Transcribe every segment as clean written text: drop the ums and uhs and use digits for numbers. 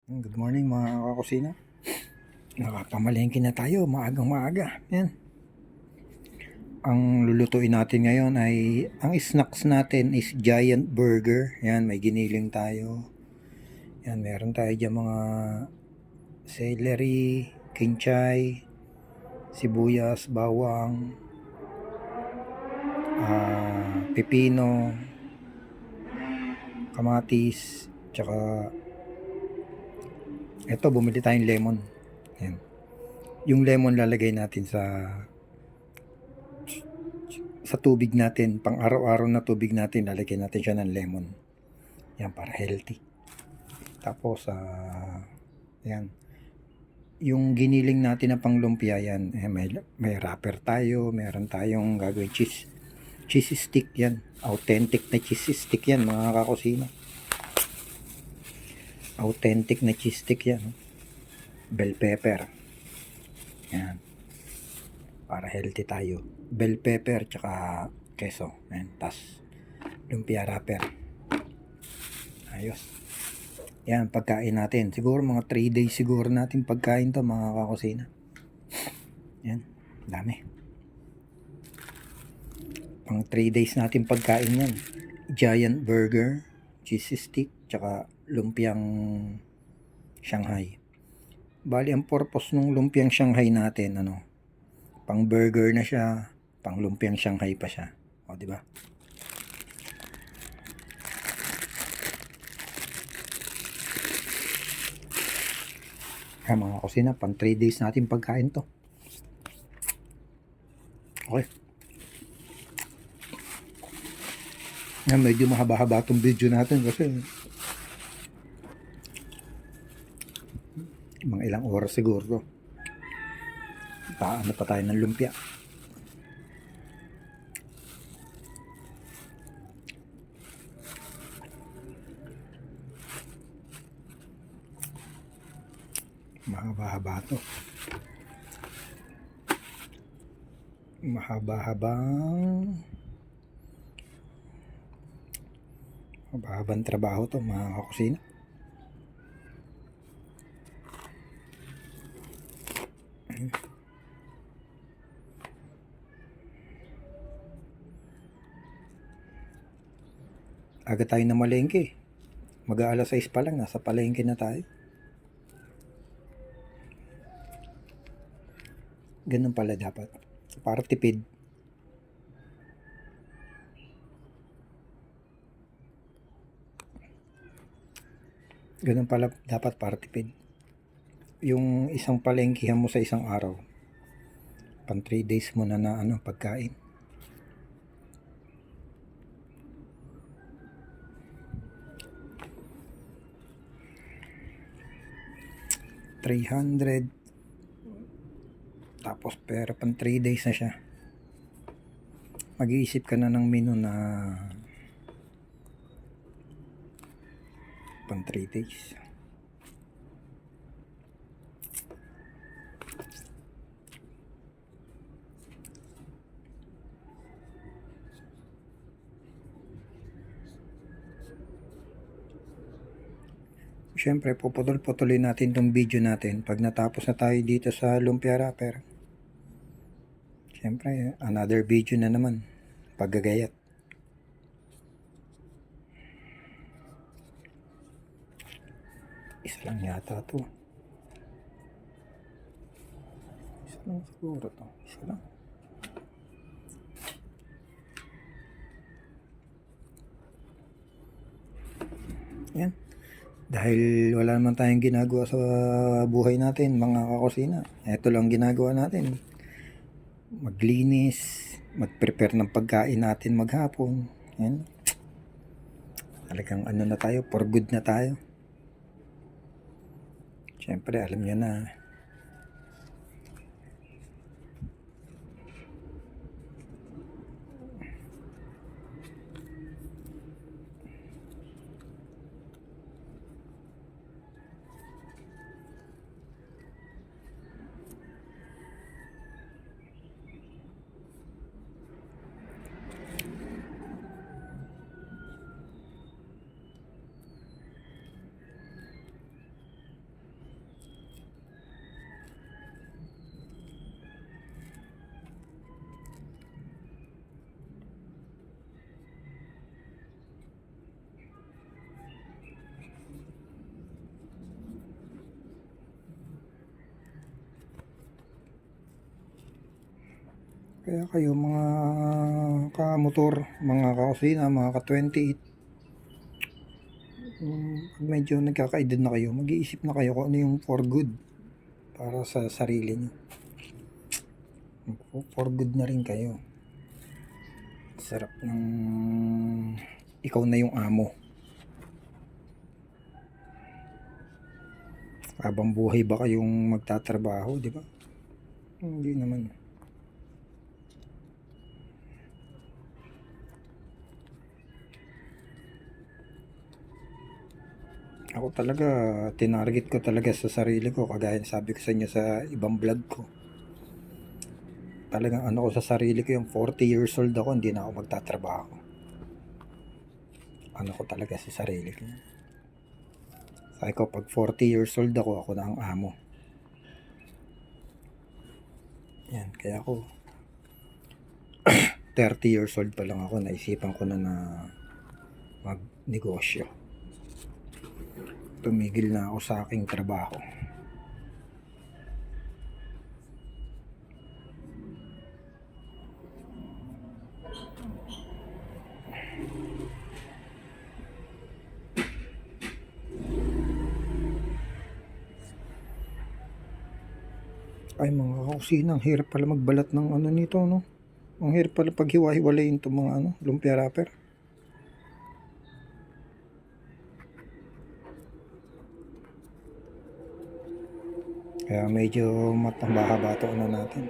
Good morning mga kakusina. Nakapamalengke na tayo, maagang maaga. Yan. Ang lulutuin natin ngayon ay, ang snacks natin is giant burger. Yan, may giniling tayo. Yan, meron tayo dyan mga celery, kinchay, sibuyas, bawang, pepino, kamatis, tsaka eto, bumili tayong lemon. Yan. Yung lemon lalagay natin sa tubig natin, pang araw-araw na tubig natin, lalagyan natin siya ng lemon. Yan, para healthy. Tapos, yan. Yung giniling natin na pang lumpia yan, may wrapper tayo, meron tayong gagawin cheese stick yan. Authentic na cheese stick yan, mga kakusina. Authentic na cheese stick yan. Bell pepper. Yan. Para healthy tayo. Bell pepper tsaka keso. Yan. Tas lumpia wrapper. Ayos. Yan, pagkain natin. Siguro mga 3 days siguro natin pagkain to, mga kakusina. Yan. Dami. Pang 3 days natin pagkain yan. Giant burger, cheese stick, tsaka lumpiang Shanghai. Bali, ang purpose ng lumpiang Shanghai natin, pang burger na siya, pang lumpiang Shanghai pa siya. O, di ba? Kaya mga kusina, pang 3 days natin pagkain to. Okay. Yan, medyo mahaba-haba itong video natin kasi mga ilang oras siguro. Paano pa tayo ng lumpia. Mahaba-haba to. Mahaba-habang trabaho to, mga kakusina. Aga tayo na malengke. Mag-aalas 6 pa lang, nasa palengke na tayo. Ganun pala dapat. Para tipid. Ganun pala dapat, para tipid. Yung isang palengkehan mo sa isang araw, pang 3 days mo na pagkain. $300. Tapos pera pang 3 days na siya. Mag-iisip ka na ng menu na pang 3 days. Siyempre, puputol-putulin natin tong video natin pag natapos na tayo dito sa lumpia wrapper. Siyempre, another video na naman. Paggagayat. Isa lang yata to. Isa lang siguro to. Isa lang. Yan. Dahil wala naman tayong ginagawa sa buhay natin, mga kakusina. Ito lang ginagawa natin. Maglinis, mag-prepare ng pagkain natin maghapon. Yan. Talagang na tayo, for good na tayo. Siyempre, alam nyo na. Kaya kayo mga kamotor, mga kakusina, mga ka-28, pag medyo nagkakaedad na kayo, mag-iisip na kayo kung ano yung for good para sa sarili niyo. For good na rin kayo. Sarap ng ikaw na yung amo. Habang buhay ba kayong magtatrabaho, di ba? Hindi naman. Ako talaga, tinarget ko talaga sa sarili ko, kagaya sabi ko sa inyo sa ibang vlog ko. Talagang ano ko sa sarili ko, yung 40 years old ako, hindi na ako magtatrabaho. Ano ko talaga sa sarili ko. Sabi ko, pag 40 years old ako na ang amo. Yan, kaya ako 30 years old pa lang ako, naisipan ko na magnegosyo. Tumigil na ako sa aking trabaho. Ay mga kakusina, ang hirap pala magbalat ng ano nito, no? Ang hirap pala paghiwa-hiwalayin itong mga lumpia wrapper. Kaya medyo matambahaba ito natin.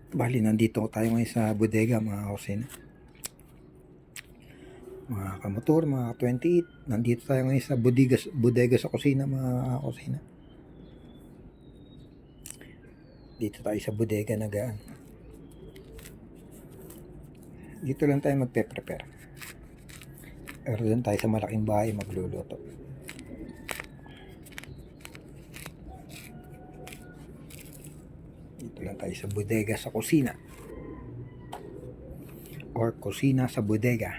Bali, nandito tayo ngayon sa bodega mga kusina. Mga kamotor, mga 28, nandito tayo ngayon sa bodega sa kusina mga kusina. Dito tayo sa bodega nagaan. Dito lang tayo magpe-prepare. Pero doon tayo sa malaking bahay magluluto. Dito lang tayo sa bodega sa kusina. Or kusina sa bodega.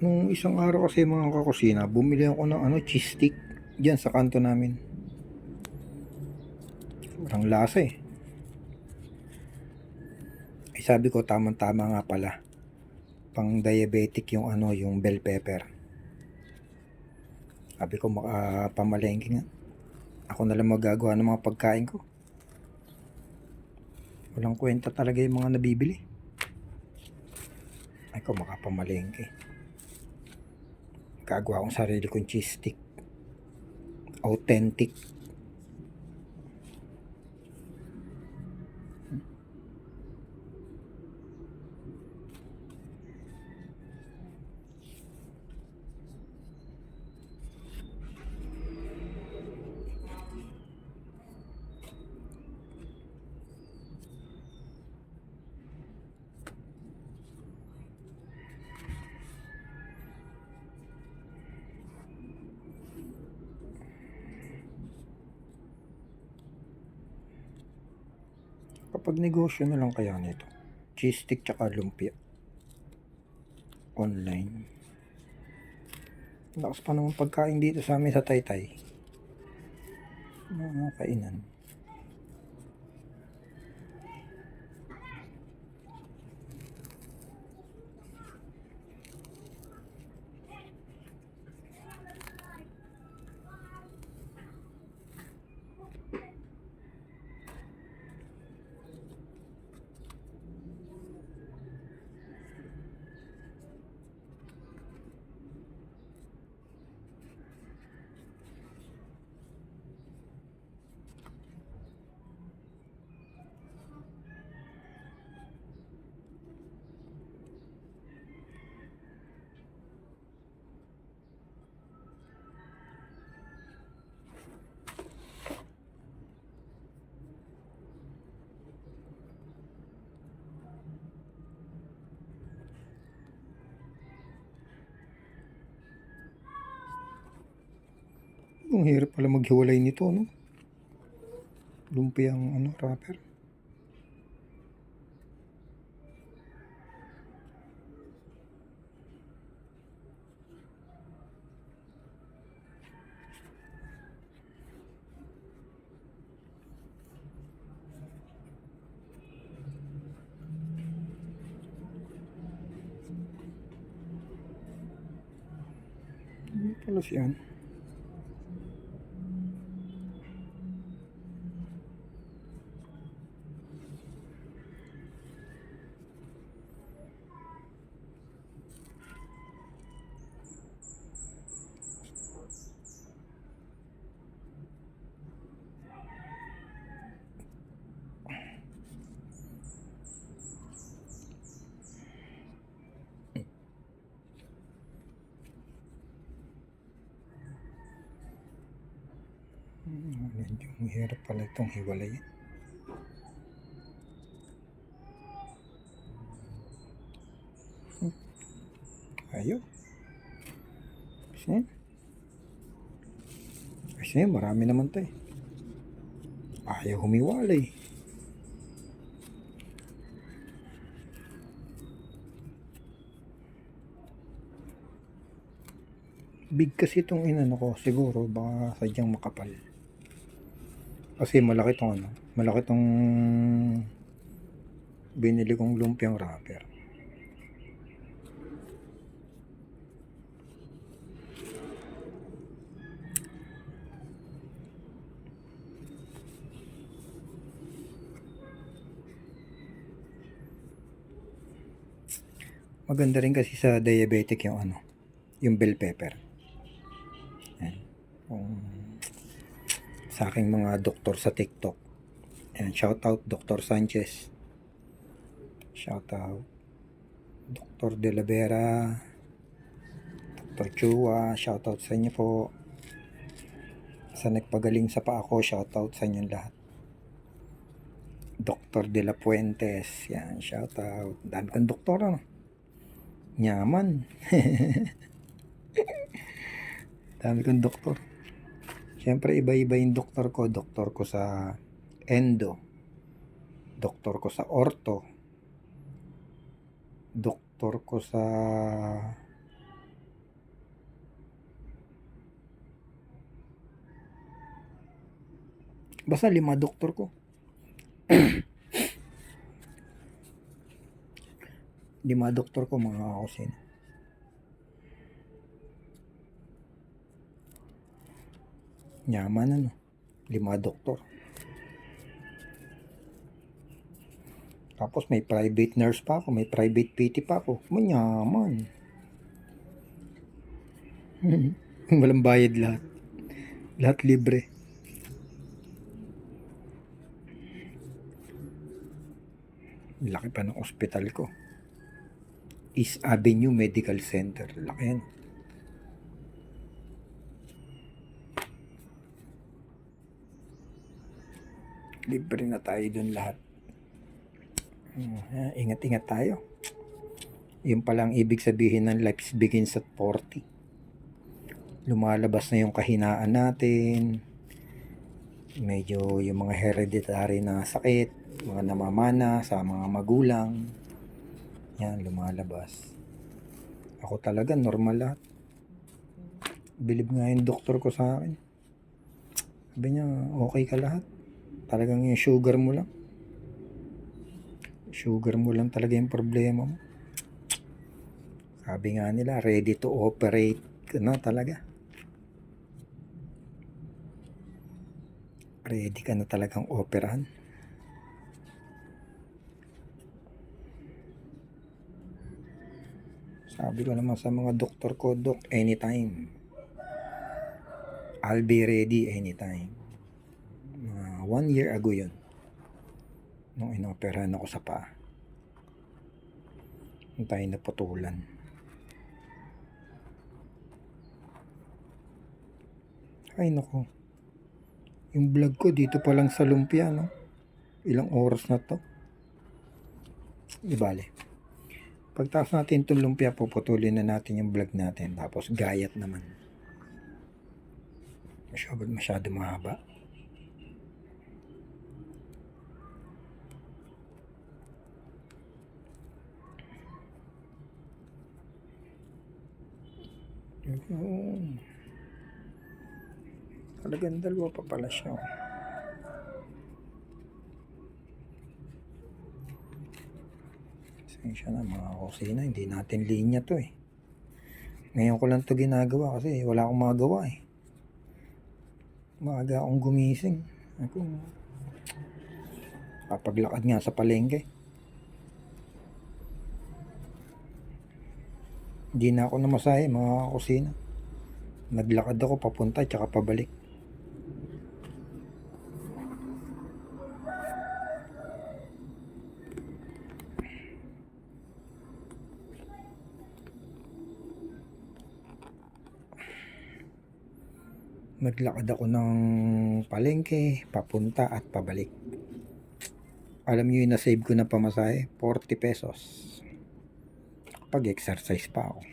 Nung isang araw kasi mga kakusina, bumili ako ng cheese stick dyan sa kanto namin. Walang lasa eh. Ay sabi ko tamang-tama nga pala. Pang diabetic yung yung bell pepper. Sabi ko pamalengke nga. Ako na lang magagawa ng mga pagkain ko. Walang kwenta talaga yung mga nabibili. Ay ko makapamalengke. Gagawa akong sarili kong cheese stick. Authentic. Kapag negosyo na lang kaya nito. Cheese stick tsaka lumpia. Online. Lakas pa naman pagkain dito sa amin sa Taytay. Mga kainan. Ang hirap pala maghiwalay nito, no? Lumpiang wrapper. Ano pala siyan? Medyo hirap pala itong hiwalay. Ayaw. Kasi marami naman to eh. Ayaw humiwalay. Big kasi itong inano ko. Siguro baka sadyang makapal. Kasi malaki tong malaki tong binili kong lumpiang wrapper. Maganda rin kasi sa diabetic yung bell pepper. Yan. Sa aking mga doktor sa TikTok. Yan, shout out Dr. Sanchez. Shout out Dr. De La Vera, Dr. Chua, shout out sa inyo po. Sa nagpagaling sa paa ko, shout out sa inyo lahat. Dr. De La Fuentes, yan, shout out. Dami kong doktor, Nyaman. Dami kong doktor. Siyempre, iba-iba yung doktor ko. Doktor ko sa endo. Doktor ko sa ortho. Doktor ko sa basta 5 doktor ko. 5 doktor ko mga kakusin. Yaman 5 doktor. Tapos may private nurse pa ako, may private PT pa ako. Manyaman. Walang bayad lahat. Lahat libre. Laki pa ng ospital ko. East Avenue Medical Center. Laki yan. Libre na tayo dun lahat. Ingat-ingat tayo. Yun palang ibig sabihin ng life begins at 40. Lumalabas na yung kahinaan natin. Medyo yung mga hereditary na sakit, mga namamana sa mga magulang. Yan, lumalabas. Ako talaga, normal lahat. Bilib nga yung doktor ko sa akin. Sabi niya, okay ka lahat. Talagang yung sugar mo lang. Sugar mo lang talaga yung problema mo. Sabi nga nila, ready to operate ka na talaga. Ready ka na talagang operahan. Sabi ko naman sa mga doktor ko, Doc, anytime. I'll be ready anytime. 1 year ago yun. Nung inoperahan ako sa paa. Nung tayo naputulan. Ay nako. Yung vlog ko dito pa lang sa lumpia, no? Ilang oras na to. Di bale. Pagtaas natin itong lumpia, puputulin na natin yung vlog natin. Tapos gayat naman. Masyado mahaba. Talagang dalawa pa pala siya. Pasensya na mga kusina, hindi natin linya to eh. Ngayon ko lang to ginagawa kasi wala akong magawa eh. Maaga akong gumising. Ako, papaglakad nga sa palengke. Hindi na ako namasahe mga kusina. Naglakad ako papunta tsaka pabalik. Naglakad ako ng palengke, papunta at pabalik. Alam niyo yung na-save ko na pamasahe? 40 pesos. Pag-exercise pa ako.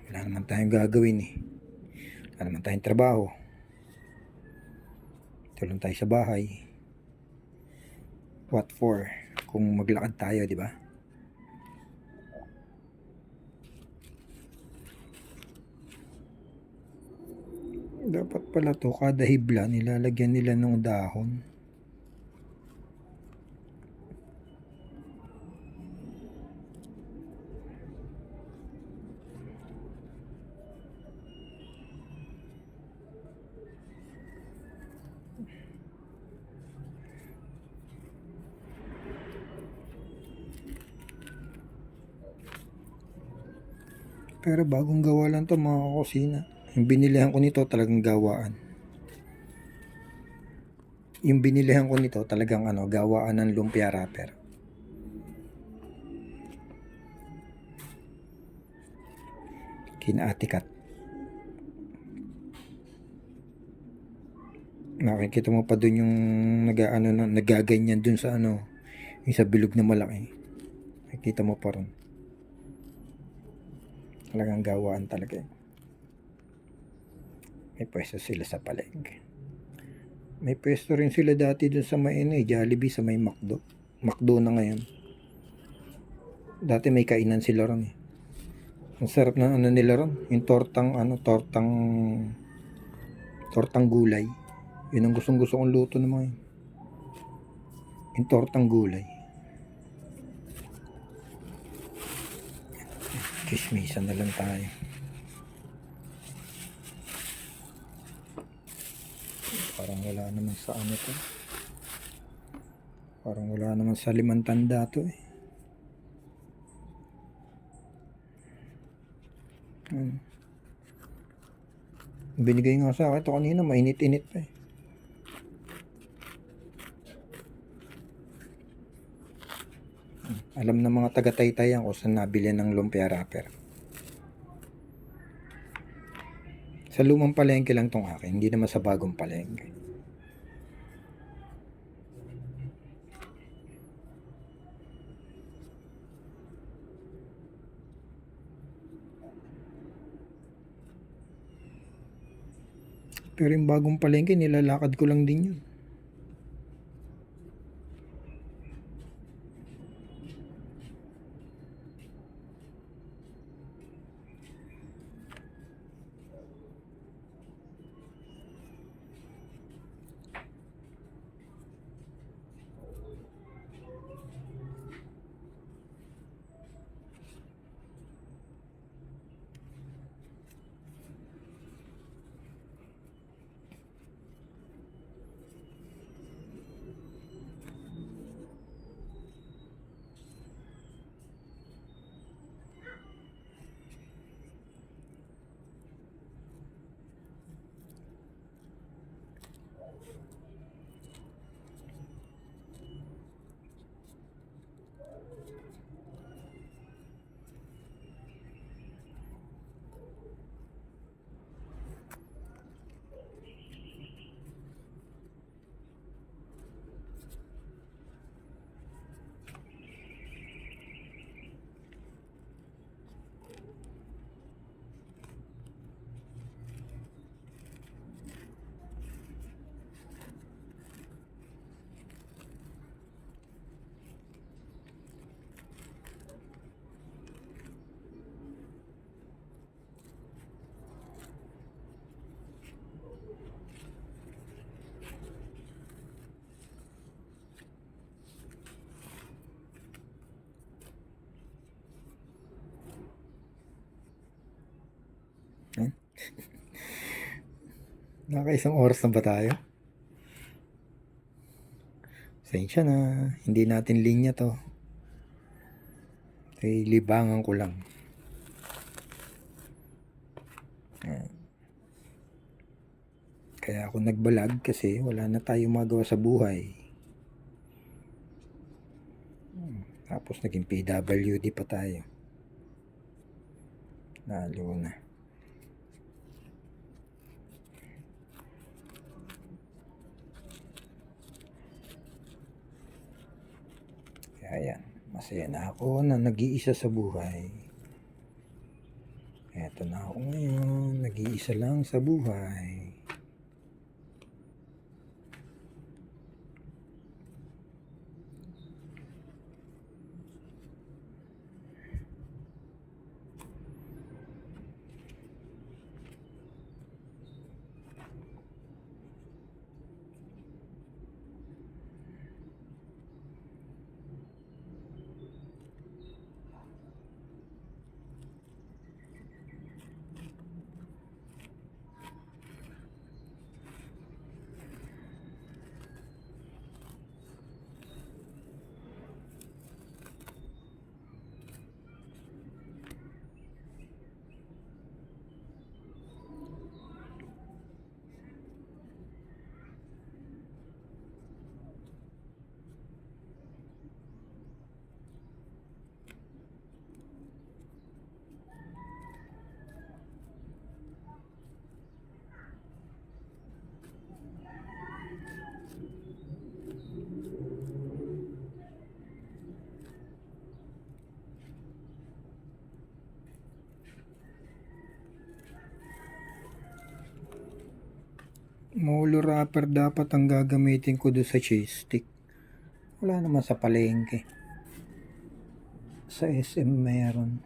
Wala naman tayong gagawin eh. Wala naman tayong trabaho. Tulong tayo sa bahay. What for? Kung maglakad tayo, di ba? Dapat pala to, kada hibla nilalagyan nila ng dahon. Pero bagong gawa lang to mga kusina. Yung binilihan ko nito talagang gawaan. Yung binilihan ko nito talagang gawaan ng lumpia wrapper. Kina Ate Kat. Nakikita mo pa dun yung nagaganyan dun sa yung sa bilog na malaki. Nakikita mo pa ron. Talagang gawaan talaga. May pwesto sila sa palengke. May pwesto rin sila dati dun sa may Jollibee sa may McDo. McDo na ngayon. Dati may kainan sila ron eh. Ang sarap ng nila ron. Yung tortang gulay. Yun ang gustong-gusto kong luto naman. Yung tortang gulay. Chismisan na lang tayo. Parang wala naman sa ano to. Parang wala naman sa limang tanda to eh. Binigay nga sa akin ito kanina, mainit-init pa eh. Alam ng mga taga-Taytayan kung saan nabili ng lumpia wrapper. Sa lumang palengke lang tong akin, hindi naman sa bagong palengke. Pero yung bagong palengke, nilalakad ko lang din yun. Nakaisang oras na ba tayo? Sensya na, hindi natin linya to. Ay, libangan ko lang. Kaya ako nagbalag kasi wala na tayong magawa sa buhay. Tapos naging PWD pa tayo. Lalo na. Kaya yan, masaya na ako na nag-iisa sa buhay. Eto na ako ngayon, nag-iisa lang sa buhay. Molo wrapper dapat ang gagamitin ko doon sa cheese stick. Wala naman sa palengke. Sa SM meron.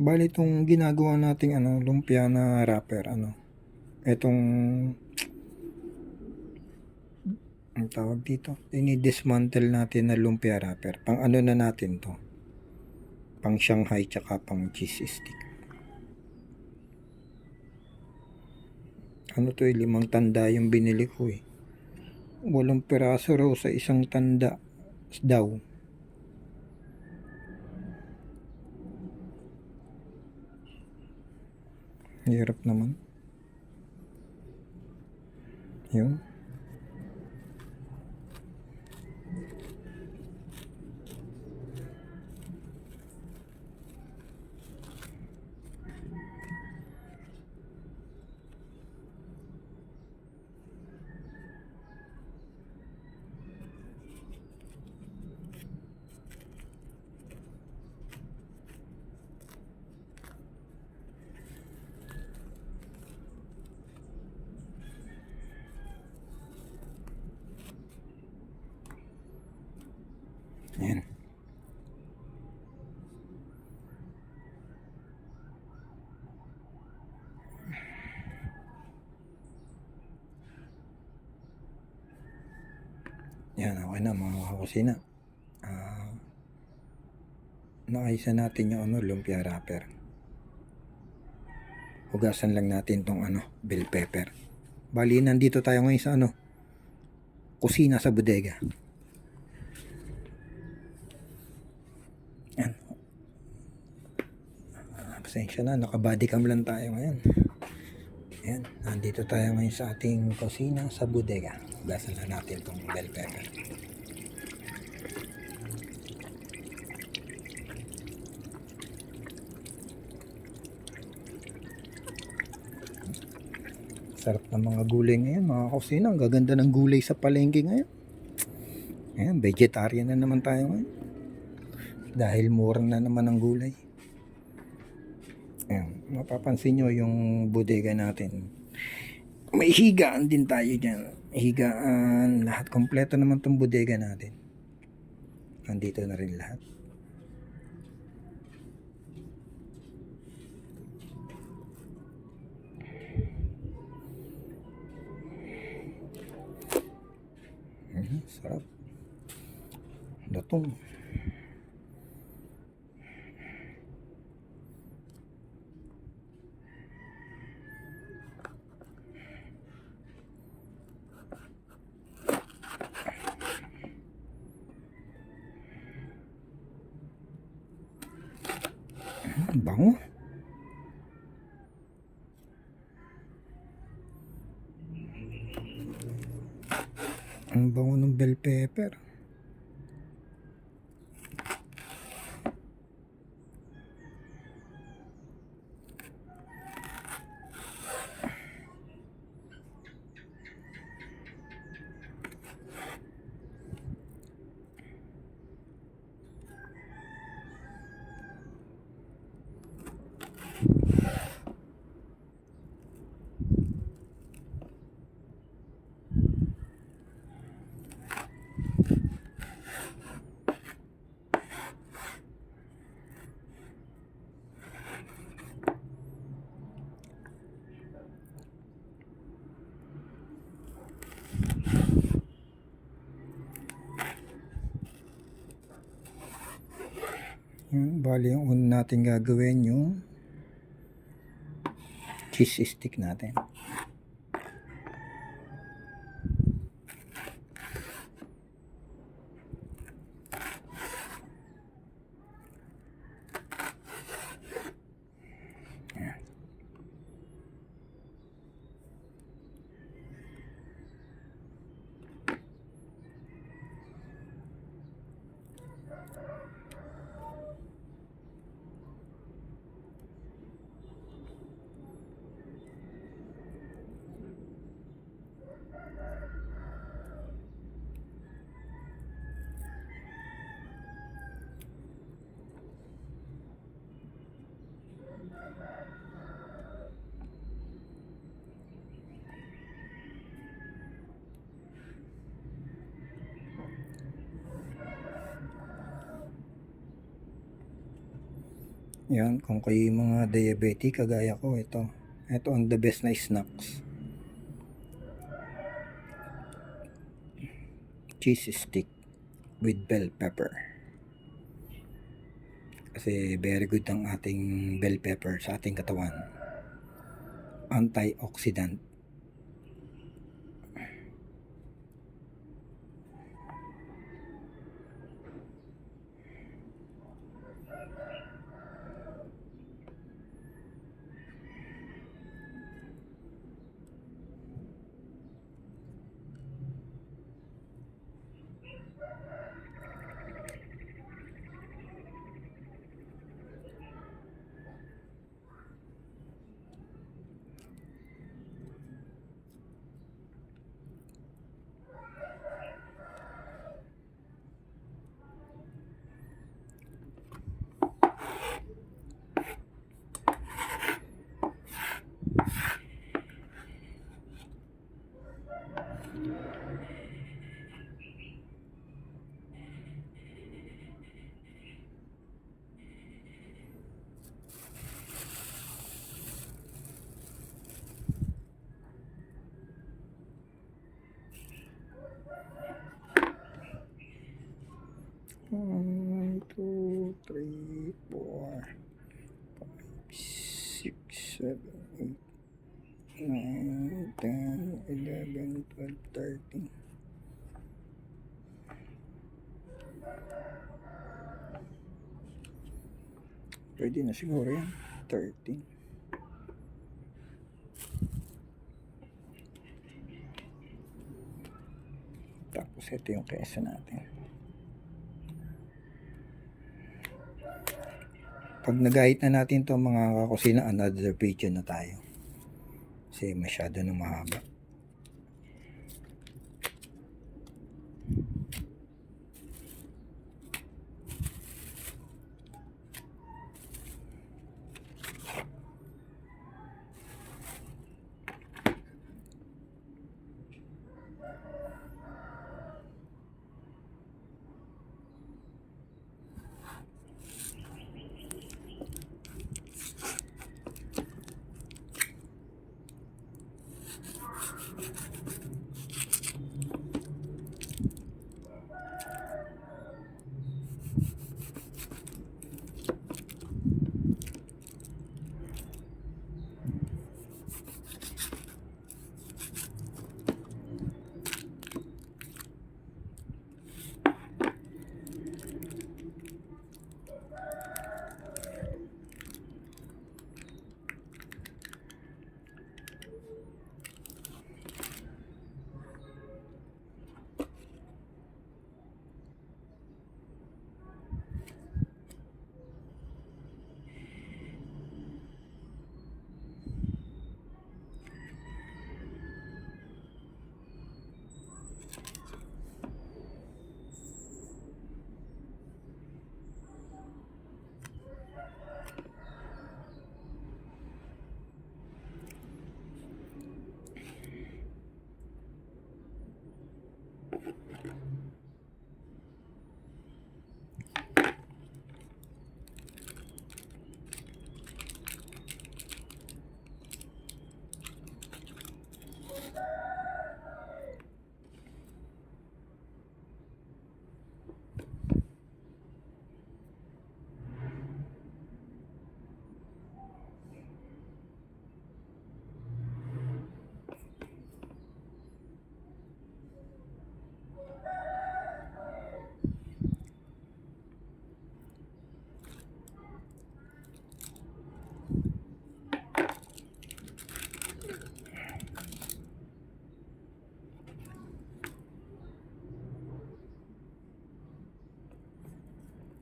Bale itong ginagawa nating ano, lumpia na wrapper, ano, itong ang tawag dito, ini-dismantle natin na lumpia wrapper. Pang ano na natin to, pang Shanghai tsaka pang cheese stick. Ano to, 5 tanda yung binili ko eh. 8 piraso raw sa isang tanda daw. Hirap naman. Yun. Yan. Yan, okay na mga kakusina. Naayos na natin yung ano, lumpia wrapper. Hugasan lang natin tong ano, bell pepper. Bali, nandito tayo ngayon sa ano, kusina sa bodega. Yan. Pasensya na, naka-body cam lang tayo ngayon. Yan, nandito tayo ngayon sa ating kusina sa bodega. Hugasan na natin tong bell pepper. Sarap ng mga gulay ngayon mga kusina. Ang gaganda ng gulay sa palengke ngayon. Ayan, vegetarian na naman tayo ngayon. Dahil mura na naman ang gulay. Ayan, mapapansin nyo yung bodega natin. May higaan din tayo dyan. Higaan, lahat kompleto naman tong bodega natin. Nandito na rin lahat. Sarap. Datong. Bango. Ang bango ng bell pepper. Bali yung una natin gagawin yung cheese stick natin. Yan, kung kayo yung mga diabetic kagaya ko, ito ang the best na snacks. Cheese stick with bell pepper. Kasi very good ang ating bell pepper sa ating katawan. Antioxidant. One, two, three, 4, 5, 6, 7, 8, 9, 10, 11, 12, 13. Pwede na siguro yan. 13. Tapos ito yung queso natin. Pag nagahit na natin to mga kakusina, another video na tayo. Kasi masyado na mahaba.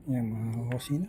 Yan mga kakusina.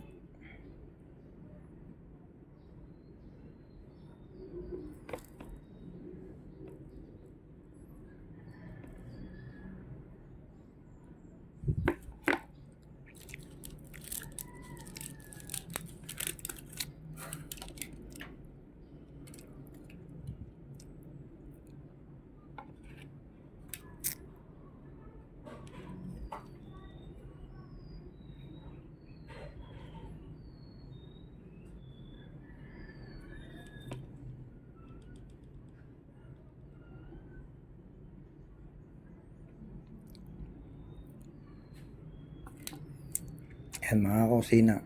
Yan mga kusina,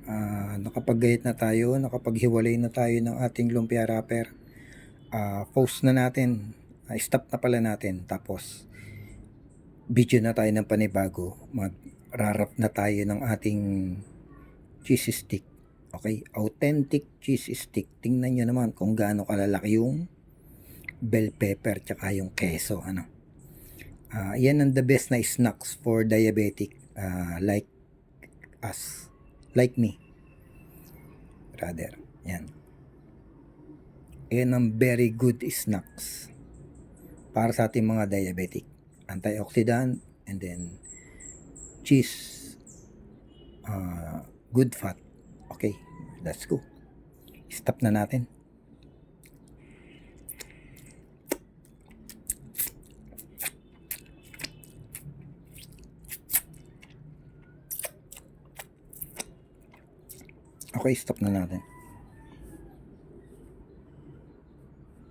nakapaggayat na tayo, nakapaghiwalay na tayo ng ating lumpia wrapper. Post na natin, stop na pala natin. Tapos video na tayo ng panibago. Mag-rarap na tayo ng ating cheese stick. Okay, authentic cheese stick. Tingnan nyo naman kung gaano kalalaki yung bell pepper tsaka yung keso. Yan ang the best na snacks for diabetic like us, like me rather. Yan ang very good snacks para sa ating mga diabetic. Antioxidant and then cheese, good fat. Okay, let's go. Stop na natin. Okay, stop na natin.